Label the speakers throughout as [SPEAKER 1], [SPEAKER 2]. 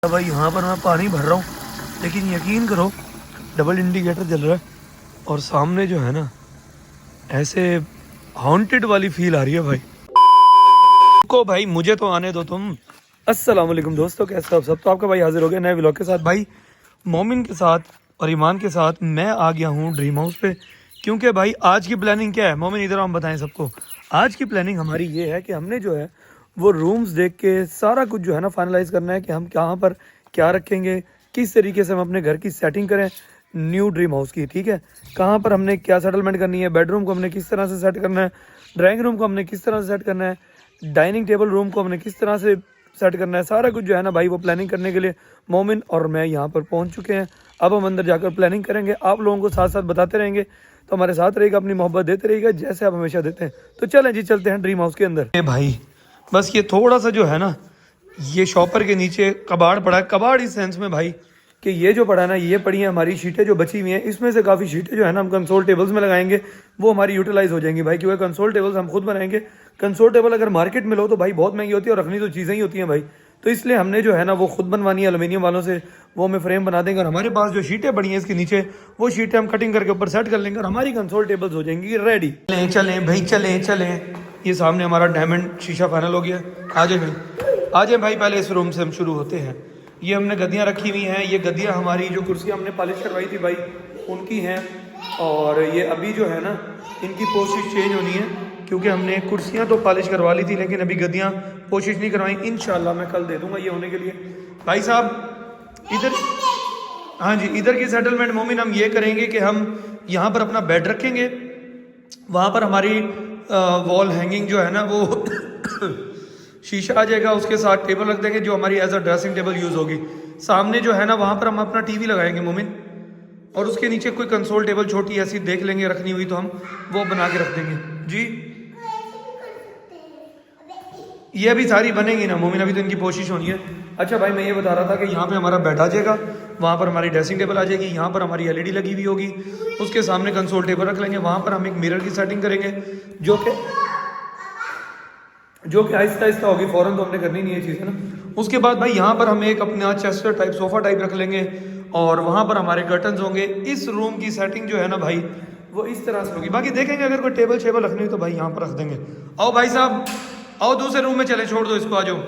[SPEAKER 1] भाई यहाँ पर मैं पानी भर रहा हूँ, लेकिन यकीन करो डबल इंडिकेटर जल रहा है और सामने जो है ना ऐसे हॉन्टेड वाली फील आ रही है भाई को। भाई मुझे तो आने दो तुम। अस्सलाम वालेकुम दोस्तों, कैसे हो आप सब। तो आपका भाई हाजिर हो गया नए व्लॉग के साथ। भाई मोमिन के साथ और ईमान के साथ मैं आ गया हूँ ड्रीम हाउस पे, क्योंकि भाई आज की प्लानिंग क्या है। मोमिन इधर हम बताएं सबको। आज की प्लानिंग हमारी ये है कि हमने जो है वो रूम्स देख के सारा कुछ जो है ना फाइनलाइज करना है कि हम कहाँ पर क्या रखेंगे, किस तरीके से हम अपने घर की सेटिंग करें न्यू ड्रीम हाउस की। ठीक है, कहाँ पर हमने क्या सेटलमेंट करनी है, बेडरूम को हमने किस तरह से सेट करना है, ड्राइंग रूम को हमने किस तरह से सेट करना है, डाइनिंग टेबल रूम को हमने किस तरह से सेट करना है। सारा कुछ जो है ना भाई वो प्लानिंग करने के लिए मोमिन और मैं यहाँ पर पहुँच चुके हैं। अब हम अंदर जाकर प्लानिंग करेंगे, आप लोगों को साथ साथ बताते रहेंगे, तो हमारे साथ रहेगा, अपनी मोहब्बत देते रहेगा जैसे आप हमेशा देते हैं। तो चलें जी, चलते हैं ड्रीम हाउस के अंदर। ये भाई बस ये थोड़ा सा जो है ना, ये शॉपर के नीचे कबाड़ पड़ा है। कबाड़ इस सेंस में भाई कि ये जो पड़ा है ना, ये पड़ी है हमारी शीटें जो बची हुई हैं। इसमें से काफ़ी शीटें जो है ना हम कंसोल टेबल्स में लगाएंगे, वो हमारी यूटिलाइज हो जाएंगी भाई, क्योंकि कंसोल टेबल्स हम खुद बनाएंगे। कंसोल टेबल अगर मार्केट में लो तो भाई बहुत महंगी होती है और रखनी तो चीज़ें ही होती हैं भाई। तो इसलिए हमने जो है ना वो खुद बनवानी है एलुमिनियम वालों से, वो हमें फ्रेम बना देंगे और हमारे पास जो शीटें पड़ी हैं इसके नीचे, वो शीटें हम कटिंग करके ऊपर सेट कर लेंगे और हमारी कंसोल टेबल्स हो जाएंगी रेडी। चलें चलें भाई, चलें चलें। ये सामने हमारा डायमंड शीशा फाइनल हो गया। आ जाए भाई, आ जाए भाई, पहले इस रूम से हम शुरू होते हैं। ये हमने गद्दियाँ रखी हुई हैं, ये गद्दियाँ हमारी जो कुर्सियाँ हमने पॉलिश करवाई थी भाई उनकी हैं। और ये अभी जो है ना इनकी पोशिश चेंज होनी है, क्योंकि हमने कुर्सियाँ तो पॉलिश करवा ली थी लेकिन अभी गद्दियाँ पोशिश नहीं करवाई। इंशाल्लाह मैं कल दे दूंगा ये होने के लिए। भाई साहब इधर, हाँ जी, इधर की सेटलमेंट मोमिन हम ये करेंगे कि हम यहाँ पर अपना बेड रखेंगे, वहाँ पर हमारी वॉल हैंगिंग जो है ना वो शीशा आ जाएगा, उसके साथ टेबल रख देंगे जो हमारी as a dressing table use होगी। सामने जो है ना वहाँ पर हम अपना टीवी लगाएंगे मोमिन, और उसके नीचे कोई कंसोल टेबल छोटी ऐसी देख लेंगे रखनी हुई तो हम वो बना के रख देंगे जी। ये अभी सारी बनेगी ना मोमिन, अभी तो इनकी कोशिश होनी है। अच्छा भाई मैं ये बता रहा था कि यहाँ पे हमारा बेड आ जाएगा, वहाँ पर हमारी ड्रेसिंग टेबल आ जाएगी, यहाँ पर हमारी एलईडी लगी हुई होगी, उसके सामने कंसोल टेबल रख लेंगे, वहाँ पर हम एक मिरर की सेटिंग करेंगे जो कि आहिस्ता आहिस्ता होगी, फ़ौरन तो हमने करनी नहीं है चीज़ है ना। उसके बाद भाई यहाँ पर हम एक अपना चेस्टर टाइप सोफ़ा टाइप रख लेंगे और वहाँ पर हमारे कर्टन्स होंगे। इस रूम की सेटिंग जो है ना भाई वो इस तरह से होगी। बाकी देखेंगे अगर कोई टेबल शेबल रखनी हो तो भाई यहाँ पर रख देंगे। आओ भाई साहब, आओ दूसरे रूम में चले, छोड़ दो इसको, आ जाओ।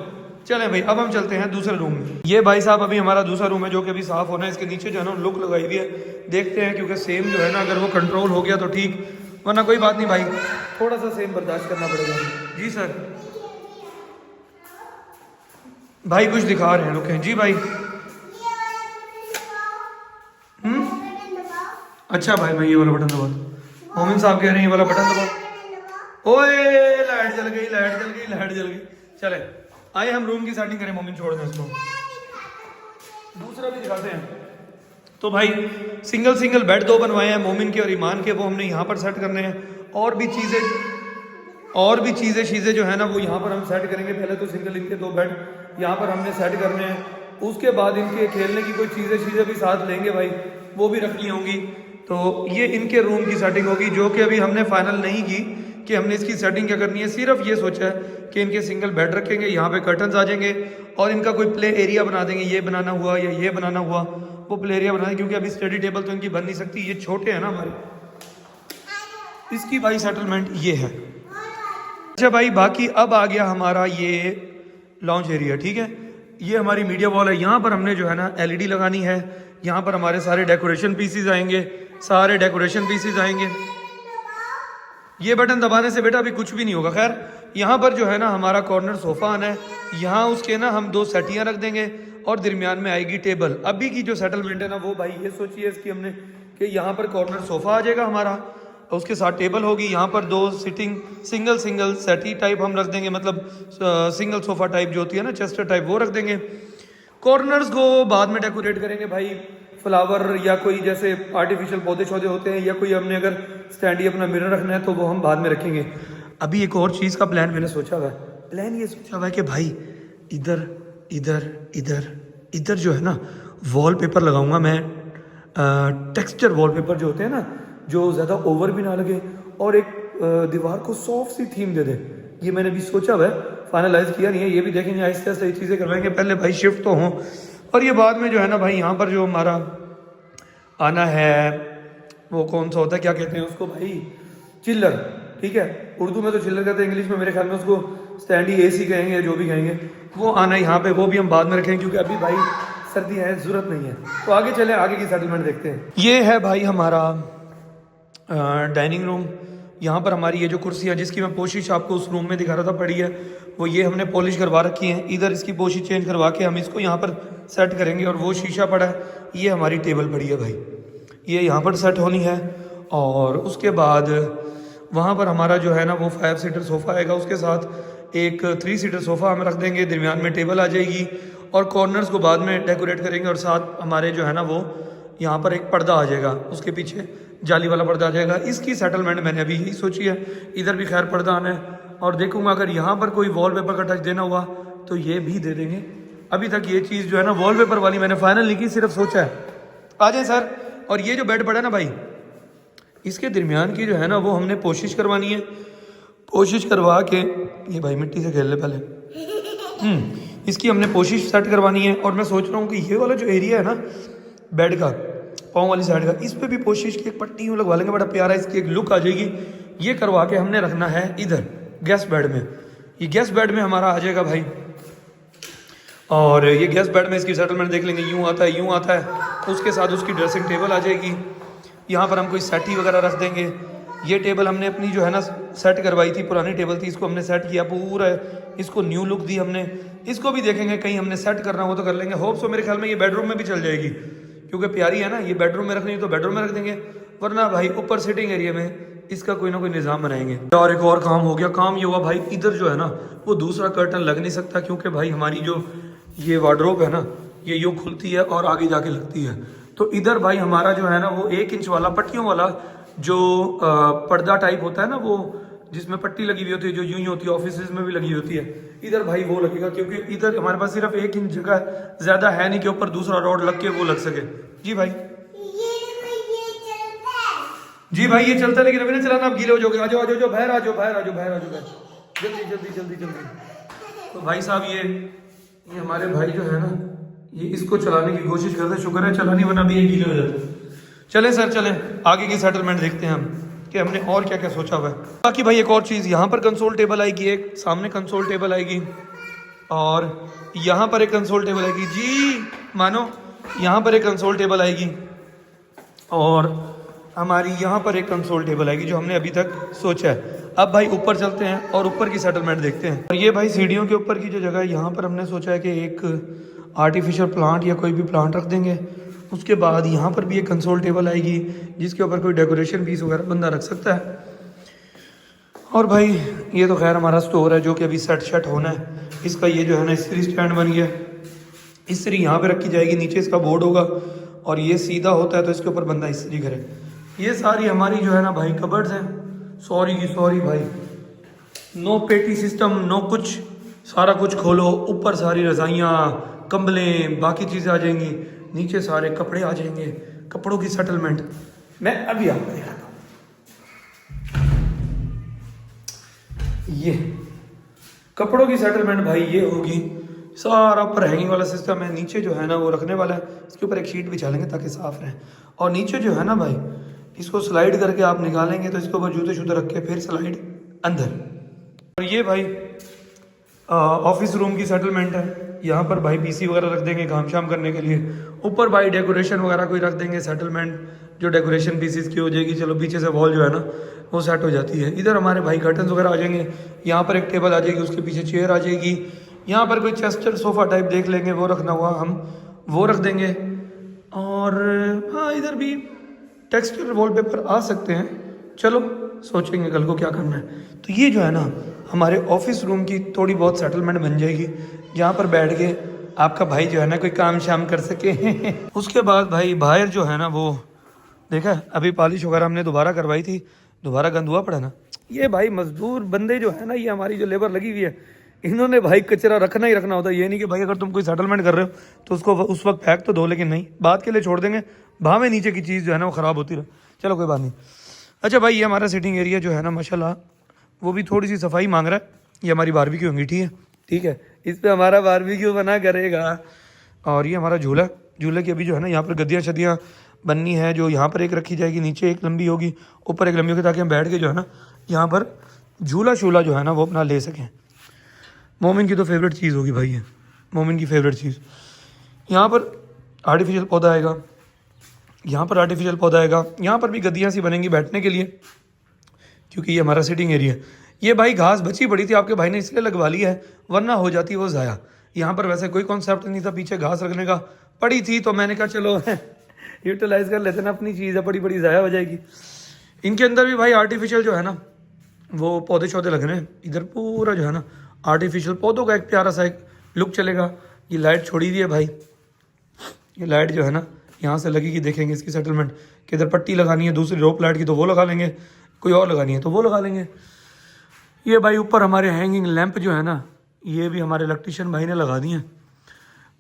[SPEAKER 1] चलें भाई अब हम चलते हैं दूसरे रूम में। ये भाई साहब अभी हमारा दूसरा रूम है जो कि अभी साफ़ होना है। इसके नीचे जो है ना लुक लगाई हुई है, देखते हैं, क्योंकि सेम जो है ना अगर वो कंट्रोल हो गया तो ठीक, वरना कोई बात नहीं भाई, थोड़ा सा सेम बर्दाश्त करना पड़ेगा। जी सर, भाई कुछ दिखा रहे हैं, रुके जी भाई। अच्छा भाई मैं ये वाला बटन दबा, मोमिन साहब कह रहे हैं ये वाला बटन दबाओ। ओए लाइट जल गई, लाइट जल गई, लाइट जल गई। चले आए हम रूम की सेटिंग करें, मोमिन छोड़ दें इसको, दूसरा भी दिखाते हैं। तो भाई सिंगल सिंगल बेड दो बनवाए हैं मोमिन के और ईमान के, वो हमने यहाँ पर सेट करने हैं। और भी चीज़ें जो है ना वो यहाँ पर हम सेट करेंगे। पहले तो सिंगल इनके दो बेड यहाँ पर हमने सेट करने हैं, उसके बाद इनके खेलने की कोई चीज़ें भी साथ लेंगे भाई, वो भी रखनी होंगी। तो ये इनके रूम की सेटिंग होगी, जो कि अभी हमने फाइनल नहीं की कि हमने इसकी सेटिंग क्या करनी है। सिर्फ ये सोचा है कि इनके सिंगल बेड रखेंगे, यहाँ पे कर्टन्स आ जाएंगे और इनका कोई प्ले एरिया बना देंगे। ये बनाना हुआ या ये बनाना हुआ, वो प्ले एरिया बना देंगे, क्योंकि अभी स्टडी टेबल तो इनकी बन नहीं सकती, ये छोटे हैं ना हमारे। इसकी भाई सेटलमेंट ये है। अच्छा भाई बाकी अब आ गया हमारा ये लॉन्च एरिया। ठीक है, ये हमारी मीडिया वॉल है, यहाँ पर हमने जो है ना एलईडी लगानी है। यहाँ पर हमारे सारे डेकोरेशन पीसीज आएंगे, सारे डेकोरेशन पीसीज आएंगे। ये बटन दबाने से बेटा अभी कुछ भी नहीं होगा। खैर यहाँ पर जो है ना हमारा कॉर्नर सोफ़ा आना है, यहाँ उसके ना हम दो सेटियाँ रख देंगे और दरमियान में आएगी टेबल। अभी की जो सेटलमेंट है ना वो भाई ये सोचिए इसकी हमने कि यहाँ पर कॉर्नर सोफ़ा आ जाएगा हमारा, उसके साथ टेबल होगी, यहाँ पर दो सिटिंग सिंगल सेटी टाइप हम रख देंगे, मतलब सिंगल सोफ़ा टाइप जो होती है ना चेस्टर टाइप, वो रख देंगे। कॉर्नर्स को बाद में डेकोरेट करेंगे भाई, फ्लावर या कोई जैसे आर्टिफिशियल पौधे छोधे होते हैं, या कोई हमने अगर स्टैंडी अपना मिरर रखना है तो वो हम बाद में रखेंगे। अभी एक और चीज़ का प्लान मैंने सोचा हुआ है, प्लान ये सोचा हुआ है कि भाई इधर इधर इधर इधर जो है ना वॉलपेपर लगाऊंगा मैं, टेक्सचर वॉलपेपर जो होते हैं ना, जो ज़्यादा ओवर भी ना लगे और एक दीवार को सॉफ्ट सी थीम दे दे। ये मैंने भी सोचा हुआ है, फाइनलाइज किया नहीं है, ये भी देखेंगे आहिस्ते आहिस्ते ये चीज़ें करवाएंगे। पहले भाई शिफ्ट तो हों और ये बाद में जो है ना भाई यहाँ पर जो हमारा आना है वो कौन सा होता है, क्या कहते हैं उसको भाई, चिल्लर, ठीक है, उर्दू में तो चिल्लर कहते हैं, इंग्लिश में मेरे ख्याल में उसको स्टैंडी एसी कहेंगे, जो भी कहेंगे, वो आना है यहाँ पे, वो भी हम बाद में रखेंगे क्योंकि अभी भाई सर्दी है, ज़रूरत नहीं है। तो आगे चले, आगे की सेटलमेंट देखते हैं। ये है भाई हमारा डाइनिंग रूम। यहाँ पर हमारी ये जो कुर्सियाँ जिसकी मैं पोशिश आपको उस रूम में दिखा रहा था पड़ी है, वो ये हमने पॉलिश करवा रखी है। इधर इसकी पोशिश चेंज करवा के हम इसको यहाँ पर सेट करेंगे। और वो शीशा पड़ा है, ये हमारी टेबल पड़ी है भाई, ये यहाँ पर सेट होनी है। और उसके बाद वहाँ पर हमारा जो है ना वो 5 सीटर सोफ़ा आएगा, उसके साथ एक 3 सीटर सोफ़ा हम रख देंगे, दरमियान में टेबल आ जाएगी और कॉर्नर्स को बाद में डेकोरेट करेंगे। और साथ हमारे जो है ना वो यहाँ पर एक पर्दा आ जाएगा, उसके पीछे जाली वाला पर्दा आ जाएगा। इसकी सेटलमेंट मैंने अभी यही सोची है, इधर भी खैर पर्दा आना है। और देखूंगा अगर यहाँ पर कोई वॉलपेपर का टच देना हुआ तो ये भी दे देंगे। अभी तक ये चीज़ जो है ना वॉलपेपर वाली मैंने फाइनल नहीं की, सिर्फ सोचा है। आ जाए सर। और ये जो बेड पड़ा है ना भाई, इसके दरमियान की जो है ना वो हमने कोशिश करवानी है, कोशिश करवा के, ये भाई मिट्टी से खेल ले पहले, इसकी हमने कोशिश सेट करवानी है। और मैं सोच रहा हूँ कि ये वाला जो एरिया है ना बेड का, पाँव वाली साइड का, इस पर भी कोशिश की एक पट्टी यूँ लगवा लेंगे, बड़ा प्यारा इसकी एक लुक आ जाएगी। ये करवा के हमने रखना है इधर गैस बेड में। ये गैस बेड में हमारा आ जाएगा भाई, और ये गैस बेड में इसकी सेटलमेंट देख लेंगे। यूँ आता है, यूँ आता है, उसके साथ उसकी ड्रेसिंग टेबल आ जाएगी। यहाँ पर हम कोई सेटी वगैरह रख देंगे। ये टेबल हमने अपनी जो है ना सेट करवाई थी, पुरानी टेबल थी, इसको हमने सेट किया पूरा, इसको न्यू लुक दी हमने। इसको भी देखेंगे, कहीं हमने सेट करना हो तो कर लेंगे। होप सो मेरे ख्याल में ये बेडरूम में भी चल जाएगी, क्योंकि प्यारी है ना। ये बेडरूम में रखनी है तो बेडरूम में रख देंगे, वरना भाई ऊपर सिटिंग एरिया में इसका कोई ना कोई निज़ाम बनाएंगे। और एक और काम हो गया, काम ये हुआ भाई, इधर जो है ना वो दूसरा कर्टन लग नहीं सकता, क्योंकि भाई हमारी जो ये वार्डरोब है ना ये यूँ खुलती है और आगे जाके लगती है। तो इधर भाई हमारा जो है ना वो 1 इंच वाला पट्टियों वाला जो पर्दा टाइप होता है ना, वो जिसमें पट्टी लगी हुई होती है, जो यूं ही होती है, ऑफिस में भी लगी होती है, इधर भाई वो लगेगा। क्योंकि इधर हमारे पास सिर्फ 1 इंच जगह ज्यादा है नहीं कि ऊपर दूसरा रॉड लग के वो लग सके। जी भाई, जी भाई ये चलता है, लेकिन अभी ना चलाना, आप गीले हो जाओगे। आ जाओ, आ जाओ, बाहर आ जाओ, बाहर आ जाओ, बाहर आ जाओ, जल्दी जल्दी जल्दी जल्दी। तो भाई साहब ये हमारे भाई जो है ना ये इसको चलाने की कोशिश करते हैं, शुक्र है चलानी, वरना भी ये गीले हो जाते हैं। चलें सर, चलें आगे की सेटलमेंट देखते हैं हम कि हमने और क्या क्या सोचा हुआ है। बाकी भाई एक और चीज़, यहाँ पर कंसोल टेबल आएगी, एक सामने कंसोल टेबल आएगी, और यहाँ पर एक कंसोल टेबल आएगी। जी मानो, यहाँ पर एक कंसोल टेबल आएगी, और हमारी यहाँ पर एक कंसोल टेबल आएगी, जो हमने अभी तक सोचा है। अब भाई ऊपर चलते हैं और ऊपर की सेटलमेंट देखते हैं। और ये भाई सीढ़ियों के ऊपर की जो जगह है, यहाँ पर हमने सोचा है कि एक आर्टिफिशियल प्लांट या कोई भी प्लांट रख देंगे। उसके बाद यहाँ पर भी एक कंसोल टेबल आएगी, जिसके ऊपर कोई डेकोरेशन पीस वगैरह बंदा रख सकता है। और भाई ये तो खैर हमारा स्टोर है, जो कि अभी सेट होना है। इसका ये जो है ना इस्त्री स्टैंड बन गया, इस्त्री यहाँ पे रखी जाएगी, नीचे इसका बोर्ड होगा, और ये सीधा होता है तो इसके ऊपर बंदा इस्त्री करे। ये सारी हमारी जो है ना भाई कबर्ड्स हैं। सॉरी भाई, नो पेटी सिस्टम, नो कुछ, सारा कुछ खोलो, ऊपर सारी रजाइयाँ, कंबलें, बाकी चीज़ें आ जाएंगी, नीचे सारे कपड़े आ जाएंगे। कपड़ों की सेटलमेंट मैं अभी आपको दिखाता हूँ। ये कपड़ों की सेटलमेंट भाई ये होगी, सारा ऊपर हैंगिंग वाला सिस्टम है, नीचे जो है ना वो रखने वाला है, इसके ऊपर एक शीट बिछा लेंगे ताकि साफ रहे। और नीचे जो है ना भाई इसको स्लाइड करके आप निकालेंगे तो इसके ऊपर जूते शूते रख के फिर स्लाइड अंदर। और ये भाई ऑफिस रूम की सेटलमेंट है, यहाँ पर भाई पीसी वगैरह रख देंगे काम शाम करने के लिए। ऊपर भाई डेकोरेशन वगैरह कोई रख देंगे, सेटलमेंट जो डेकोरेशन पीसीस की हो जाएगी। चलो पीछे से वॉल जो है ना वो सेट हो जाती है। इधर हमारे भाई कर्टन्स वगैरह आ जाएंगे, यहाँ पर एक टेबल आ जाएगी, उसके पीछे चेयर आ जाएगी। यहाँ पर कोई चेस्टर सोफ़ा टाइप देख लेंगे, वो रखना हुआ हम वो रख देंगे। और हाँ इधर भी टेक्सचर वॉलपेपर आ सकते हैं, चलो सोचेंगे कल को क्या करना है। तो ये जो है ना हमारे ऑफिस रूम की थोड़ी बहुत सेटलमेंट बन जाएगी, जहाँ पर बैठ के आपका भाई जो है ना कोई काम शाम कर सके। उसके बाद भाई बाहर जो है ना वो देखा, अभी पॉलिश वगैरह हमने दोबारा करवाई थी, दोबारा गंद हुआ पड़ा ना। ये भाई मजदूर बंदे जो है ना, ये हमारी जो लेबर लगी हुई है, इन्होंने भाई कचरा रखना ही रखना होता है। ये नहीं कि भाई अगर तुम कोई सेटलमेंट कर रहे हो तो उसको उस वक्त फेंक तो दो, लेकिन नहीं, बात के लिए छोड़ देंगे, भावें नीचे की चीज़ जो है ना वो ख़राब होती रहे। चलो कोई बात नहीं। अच्छा भाई ये हमारा सिटिंग एरिया जो है ना माशाल्लाह वो भी थोड़ी सी सफाई मांग रहा है। ये हमारी बारबेक्यू अंगीठी है, ठीक है, इस पर हमारा बारबेक्यू बना करेगा। और ये हमारा झूला, झूले की अभी जो है ना यहाँ पर गद्दियाँ शदियाँ बननी है, जो यहाँ पर एक रखी जाएगी, नीचे एक लंबी होगी, ऊपर एक लंबी होगी, ताकि हम बैठ के जो है ना यहाँ पर झूला शूला जो है ना वो अपना ले सकें। मोमिन की तो फेवरेट चीज़ होगी भाई, है मोमिन की फेवरेट चीज़। यहाँ पर आर्टिफिशियल पौधा आएगा, यहाँ पर आर्टिफिशियल पौधा आएगा, यहाँ पर भी गद्दियाँ सी बनेंगी बैठने के लिए, क्योंकि ये हमारा सिटिंग एरिया है। ये भाई घास बची पड़ी थी, आपके भाई ने इसलिए लगवा ली है, वरना हो जाती वो ज़ाया। यहाँ पर वैसे कोई कॉन्सेप्ट नहीं था पीछे घास रखने का, पड़ी थी तो मैंने कहा चलो यूटिलाइज कर लेते ना, अपनी चीज़ है, बड़ी ज़ाया हो जाएगी। इनके अंदर भी भाई आर्टिफिशियल जो है ना वो पौधे शौधे लग रहे हैं, इधर पूरा जो है ना आर्टिफिशियल पौधों का एक प्यारा सा एक लुक चलेगा। ये लाइट छोड़ी हुई है भाई, ये लाइट जो है ना यहाँ से लगेगी, देखेंगे इसकी सेटलमेंट कि इधर पट्टी लगानी है दूसरी रोप लाइट की तो वो लगा लेंगे, कोई और लगानी है तो वो लगा लेंगे। ये भाई ऊपर हमारे हैंगिंग लैंप जो है ना ये भी हमारे इलेक्ट्रिशियन भाई ने लगा दी हैं,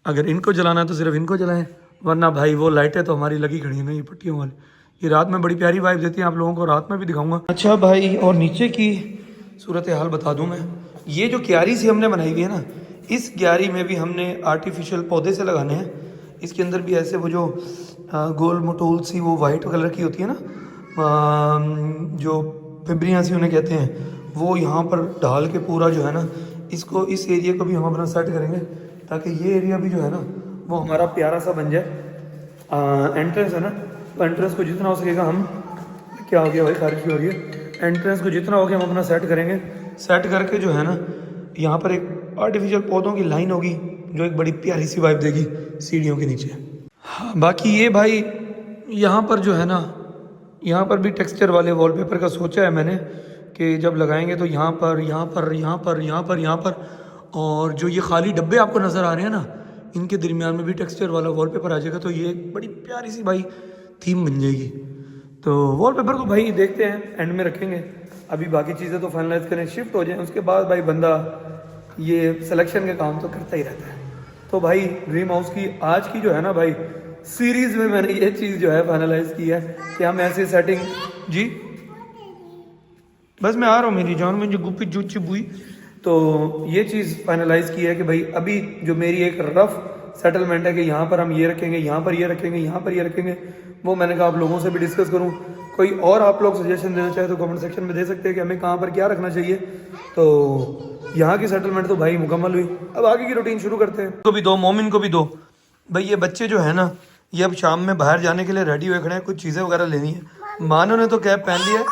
[SPEAKER 1] अगर इनको जलाना है तो सिर्फ इनको जलाएं, वरना भाई वो लाइटें तो हमारी लगी खड़ी हैं ना ये पट्टियों वाली, ये रात में बड़ी प्यारी वाइब देती है, आप लोगों को रात में भी दिखाऊंगा। अच्छा भाई, और नीचे की सूरत हाल बता दूं मैं, ये जो क्यारी सी हमने बनाई हुई है ना, इस क्यारी में भी हमने आर्टिफिशियल पौधे से लगाने हैं। इसके अंदर भी ऐसे वो जो गोल मटोल सी वो वाइट कलर की होती है ना, जो पिबरियाँ सी उन्हें कहते हैं, वो यहाँ पर डाल के पूरा जो है ना इसको, इस एरिया को भी हम अपना सेट करेंगे, ताकि ये एरिया भी जो है ना वो हमारा प्यारा सा बन जाए। एंट्रेंस है ना, तो एंट्रेंस को जितना हो सकेगा हम, क्या हो गया भाई बारिश हो रही है, एंट्रेंस को जितना हो गया हम अपना सेट करेंगे। सेट करके जो है ना यहाँ पर एक आर्टिफिशियल पौधों की लाइन होगी जो एक बड़ी प्यारी सी वाइब देगी सीढ़ियों के नीचे। हाँ, बाकी ये भाई यहाँ पर जो है ना, यहाँ पर भी टेक्सचर वाले वॉलपेपर का सोचा है मैंने कि जब लगाएंगे तो यहाँ पर यहाँ पर यहाँ पर यहाँ पर यहाँ पर, और जो ये खाली डब्बे आपको नज़र आ रहे हैं ना इनके दरमियान में भी टेक्सचर वाला वॉलपेपर आ जाएगा, तो ये एक बड़ी प्यारी सी भाई थीम बन जाएगी। तो वॉलपेपर को भाई देखते हैं एंड में रखेंगे, अभी बाकी चीज़ें तो फाइनलाइज करें, शिफ्ट हो जाएं, उसके बाद भाई बंदा ये सिलेक्शन के काम तो करता ही रहता है। तो भाई ड्रीम हाउस की आज की जो है ना भाई सीरीज़ में मैंने ये चीज़ जो है फाइनलाइज की है कि हम ऐसे सेटिंग, जी बस मैं आ रहा हूँ मेरी जान में जो गुप्पी जुच्ची बुई, तो ये चीज़ फाइनलाइज की है कि भाई अभी जो मेरी एक रफ सेटलमेंट है कि यहाँ पर हम ये रखेंगे, यहाँ पर ये रखेंगे, यहाँ पर ये रखेंगे, वो मैंने कहा आप लोगों से भी डिस्कस करूँ। कोई और आप लोग सजेशन देना चाहे तो कमेंट सेक्शन में दे सकते हैं कि हमें कहाँ पर क्या रखना चाहिए। तो यहाँ की सेटलमेंट तो भाई मुकम्मल हुई, अब आगे की रूटीन शुरू करते हैं। को भी दो, मोमिन को भी दो भाई। ये बच्चे जो है ना ये अब शाम में बाहर जाने के लिए रेडी हुए खड़े हैं, कुछ चीज़ें वगैरह लेनी है। मानो ने तो कैप पहन ली है,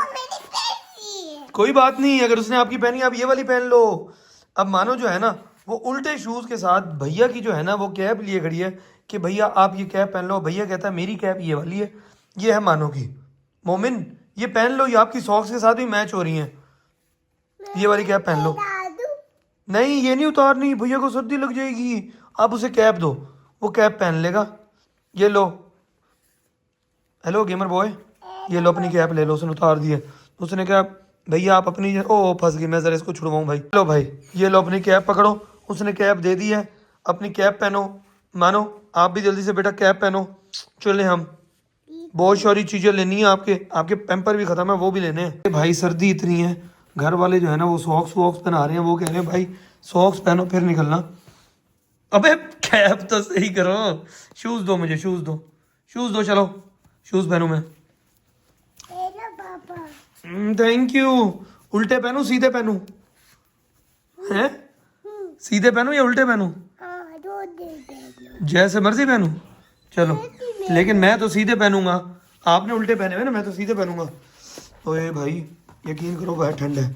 [SPEAKER 1] कोई बात नहीं, अगर उसने आपकी पहनी आप ये वाली पहन लो। अब मानो जो है ना वो उल्टे शूज़ के साथ भैया की जो है ना वो कैप लिए खड़ी है कि भैया आप ये कैप पहन लो। भैया कहता है मेरी कैप ये वाली है, ये है मानो की। मोमिन ये पहन लो, ये आपकी सॉक्स के साथ भी मैच हो रही हैं, ये वाली कैप पहन लो। नहीं ये नहीं उतारनी, भैया को सर्दी लग जाएगी, आप उसे कैप दो, वो कैप पहन लेगा। ये लो, हेलो गेमर बॉय, ये लो अपनी कैप ले लो। उसने उतार दी है, उसने कहा भैया आप अपनी, ओ फंस गई मैं, जरा इसको छुड़वाऊँ भाई। लो भाई ये लो अपनी कैप पकड़ो, उसने कैप दे दी है, अपनी कैप पहनो। मानो आप भी जल्दी से बेटा कैप पहनो, चले हम बहुत सारी चीज़ें लेनी है, आपके पैम्पर भी ख़त्म है वो भी लेने हैं। भाई सर्दी इतनी है, घर वाले जो है ना वो सॉक्स वॉक्स पहना रहे हैं, वो कह रहे हैं भाई सॉक्स पहनो फिर निकलना। अबे कैप तो सही करो, शूज़ दो मुझे, शूज़ दो, शूज़ दो, चलो शूज़ पहनूँ मैं। Thank you. उल्टे पहनूं सीधे पहनूं? हैं सीधे पहनूं या उल्टे पहनूं? जैसे मर्जी पहनूं, चलो लेकिन मैं तो सीधे पहनूंगा, आपने उल्टे पहने हुए ना, मैं तो सीधे पहनूंगा। ओए भाई यकीन करो बाहर ठंड है,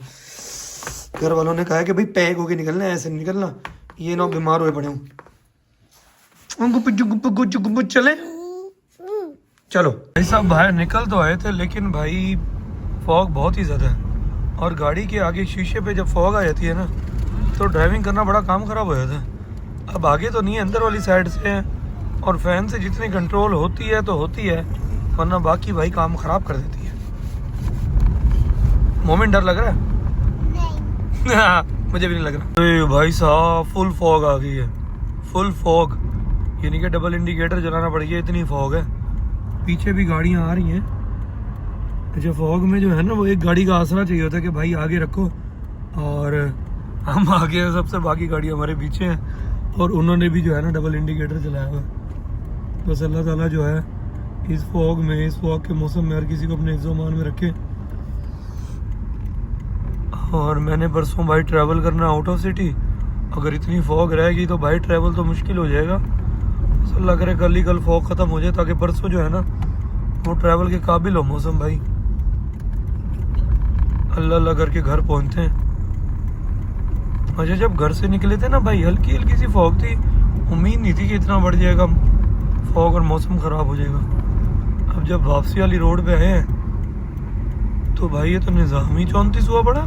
[SPEAKER 1] घर वालों ने कहा है कि भाई पैक होके निकलना है, ऐसे नहीं निकलना, ये ना बीमार हुए पड़े हूँ। चले चलो भाई साहब बाहर निकल तो आए थे, लेकिन भाई फॉग बहुत ही ज़्यादा है, और गाड़ी के आगे शीशे पे जब फॉग आ जाती है ना तो ड्राइविंग करना बड़ा काम ख़राब हो जाता है। अब आगे तो नहीं है, अंदर वाली साइड से है, और फैन से जितनी कंट्रोल होती है तो होती है, वरना बाकी भाई काम ख़राब कर देती है। मोमेंट डर लग रहा है? नहीं मुझे भी नहीं लग रहा। भाई साहब फुल फॉग आ गई है, फुल फॉग, यानी कि डबल इंडिकेटर जलाना पड़ेगा, इतनी फॉग है। पीछे भी गाड़ियाँ आ रही हैं। अच्छा फॉग में जो है ना वो एक गाड़ी का आसरा चाहिए होता है कि भाई आगे रखो, और हम आगे हैं सबसे, बाकी गाड़ी हमारे पीछे हैं। और उन्होंने भी जो है ना डबल इंडिकेटर चलाया हुआ है। बस अल्लाह ताला जो है इस फॉग के मौसम में हर किसी को अपने हिफ्ज़-ओ-मान में रखे। और मैंने परसों भाई ट्रैवल करना आउट ऑफ सिटी, अगर इतनी फॉग रहेगी तो भाई ट्रैवल तो मुश्किल हो जाएगा। बस अल्लाह करे कल ही कल फॉग ख़त्म हो जाए ताकि परसों जो है ना वो ट्रैवल के काबिल हो मौसम भाई। अल्लाह अल्लाह करके घर पहुंचते हैं। अच्छा जब घर से निकले थे ना भाई हल्की हल्की सी फॉग थी, उम्मीद नहीं थी कि इतना बढ़ जाएगा फॉग और मौसम ख़राब हो जाएगा। अब जब वापसी वाली रोड पे आए हैं तो भाई ये तो निज़ामी 34 हुआ पड़ा।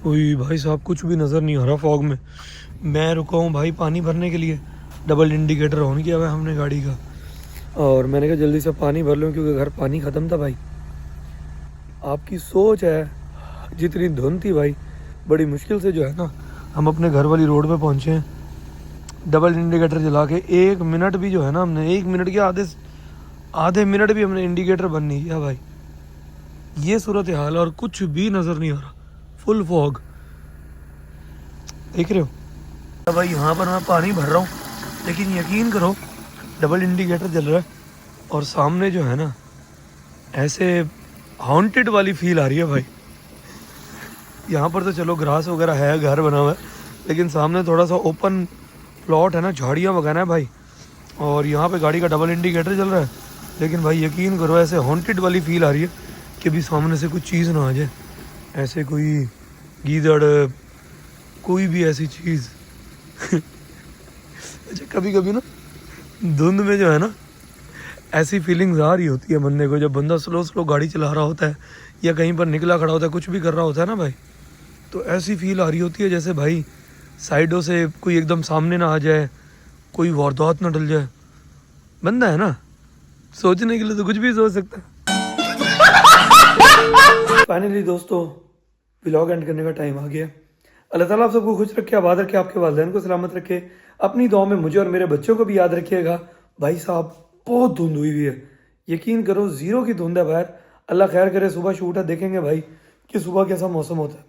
[SPEAKER 1] कोई भाई साहब कुछ भी नज़र नहीं आ रहा फॉग में। मैं रुका हूँ भाई पानी भरने के लिए, डबल इंडिकेटर ऑन किया हुआ है हमने गाड़ी का, और मैंने कहा जल्दी से पानी भर लूँ क्योंकि घर पानी ख़त्म था भाई। आपकी सोच है जितनी धुंध थी भाई, बड़ी मुश्किल से जो है ना हम अपने घर वाली रोड पे पहुँचे हैं। डबल इंडिकेटर जला के 1 मिनट भी जो है ना हमने 1 मिनट के आधे मिनट भी हमने इंडिकेटर बंद नहीं किया भाई। ये सूरत हाल और कुछ भी नज़र नहीं आ रहा, फुल फॉग देख रहे हो भाई। यहाँ पर मैं पानी भर रहा हूँ लेकिन यकीन करो डबल इंडिकेटर जल रहा है और सामने जो है ना ऐसे हॉन्टेड वाली फील आ रही है भाई। यहाँ पर तो चलो ग्रास वगैरह है, घर बना हुआ है, लेकिन सामने थोड़ा सा ओपन प्लॉट है ना, झाड़ियाँ वगैरह है भाई, और यहाँ पे गाड़ी का डबल इंडिकेटर चल रहा है। लेकिन भाई यकीन करो ऐसे हॉन्टेड वाली फील आ रही है कि भी सामने से कुछ चीज़ ना आ जाए, ऐसे कोई गीदड़ कोई भी ऐसी चीज़। अच्छा कभी कभी ना धुंध में जो है ना ऐसी फीलिंग्स आ रही होती है बंदे को, जब बंदा स्लो स्लो गाड़ी चला रहा होता है या कहीं पर निकला खड़ा होता है, कुछ भी कर रहा होता है ना भाई, तो ऐसी फील आ रही होती है जैसे भाई साइडों से कोई एकदम सामने ना आ जाए, कोई वारदात ना डल जाए। बंदा है ना, सोचने के लिए तो कुछ भी सोच सकता है। फाइनली दोस्तों व्लॉग एंड करने का टाइम आ गया। अल्लाह ताला आप सबको खुश रखे, आबाद रखे, आपके वालिदैन को सलामत रखे, अपनी दुआ में मुझे और मेरे बच्चों को भी याद रखिएगा। भाई साहब बहुत धुंध हुई हुई है, यकीन करो जीरो की धुंध है बाहर। अल्लाह खैर करे सुबह शूट है, देखेंगे भाई कि सुबह कैसा मौसम होता है।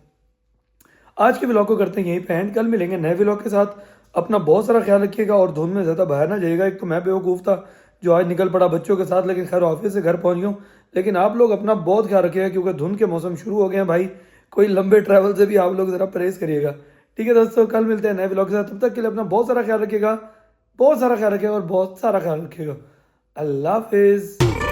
[SPEAKER 1] आज के व्लॉग को करते हैं यहीं पे एंड, कल मिलेंगे नए व्लॉग के साथ। अपना बहुत सारा ख्याल रखिएगा और धुंध में ज़्यादा बाहर ना जाइएगा। एक तो मैं बेवकूफ़ था जो आज निकल पड़ा बच्चों के साथ, लेकिन खैर ऑफिस से घर पहुंच गया हूँ। लेकिन आप लोग अपना बहुत ख्याल रखिएगा क्योंकि धुंध के मौसम शुरू हो गए हैं भाई। कोई लंबे ट्रैवल से भी आप लोग ज़रा परहेज़ करिएगा, ठीक है दोस्तों। कल मिलते हैं नए व्लॉग के साथ, तब तक के लिए अपना बहुत सारा ख्याल रखिएगा, बहुत सारा ख्याल रखिएगा और बहुत सारा ख्याल रखिएगा। अल्लाह हाफिज़।